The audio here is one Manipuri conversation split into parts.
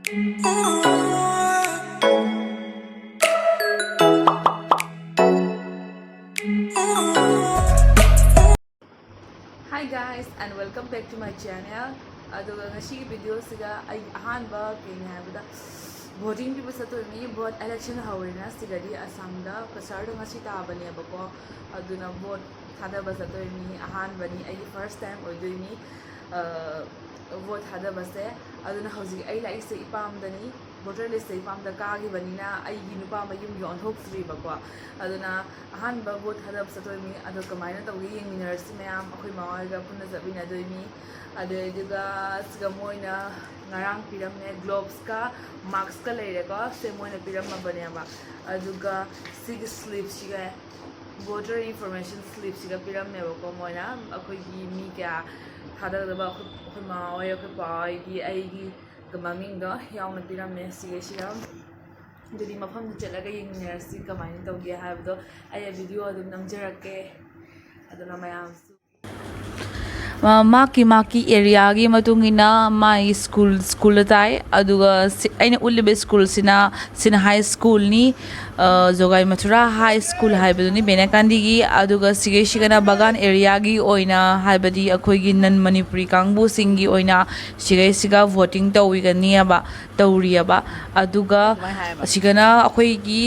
Hi guys and welcome back to my channel. Aduga ngasi video siga ai ahanba kini habda voting piba satoni vote election hawrina sigadi Assamda kasardo ngasi tabane bako aduna vote thadaba satoni ahanbani ai first time oidoni vote thadaba se aduna hauji ai lai se ipamdani voter list se ipamda kagi banina ai ginupa mayum yon thokri bako aduna ahanba vote thadaba satoni adu kamaina tawgi yengminersi mayam akhoi mawaga punna zabina doimi aduga siga moina ngarang piramne gloves ka marks ka leire ko se moina piram bane ba aduga sig slips siga voter information slips siga piram ne ko moina akhoi gi mi kya thada ba akhoi mawa ya ko pai gi ai gi gamaming do yauna piram ne siga siga jadi mafam chalaga yengminersi kamaina tawgi habdo ay video adum namjarake aduna mayam maki area gi matungina my school tai aduga aina ulibe school sina high school ni jogai mathura high school haibaduni benakandi gi aduga sigana bagan area gi oina haibadi akhoi gi nan manipuri kangbu singi oina siga voting tawi gani aba tawriaba aduga sigana akhoi gi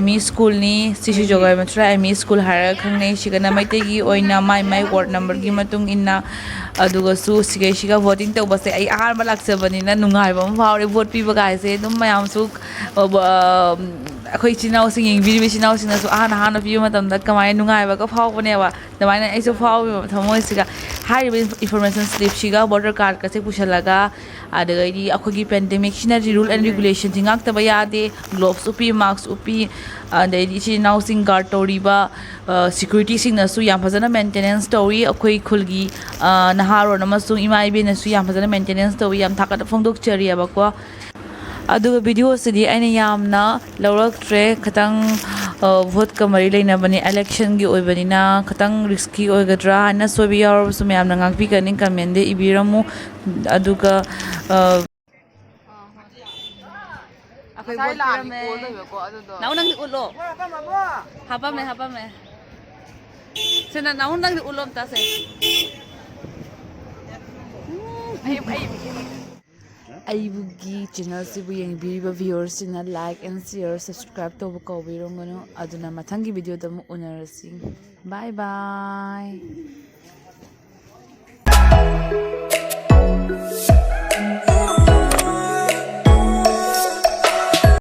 ME school ni sisi jogai mathura ME school hara khangne sigana maite gi oina my ward number gi matung inna aduga su siga voting tawba se ai ahar balak sabani na nungai bam faure vote pi bagai se dum mayam su akhoi chinau sing ing biri chinau sing na su ahana pi matam da kamai nungai ba ka phau bane ba damaina ai su phau thamoi siga high information slip siga voter card ka se pushalaga aduga di akhoi gi pandemic sina rule and regulation thingak taba yade gloves upi masks upi adai di chinau sing guard toriba security sing na su yam phajana maintenance tori akhoi khulgi naharo namasung imai be na su yam phajana maintenance tori yam thaka phongdok chari aba ko aduga video sidi aina yamna lawraktre khatang vote kamari leina bani election gi oibanina khatang risky oigadra na sobi yar sum yamna ngakpi kaning comment de ibiramu aduga akai vote pirame naw nang ulo hapame sena naw nang ulom ta se aibugi channel sibu yengbiriba viewers na like and share subscribe to ko birongano aduna mathangi video da mu unarasi bye bye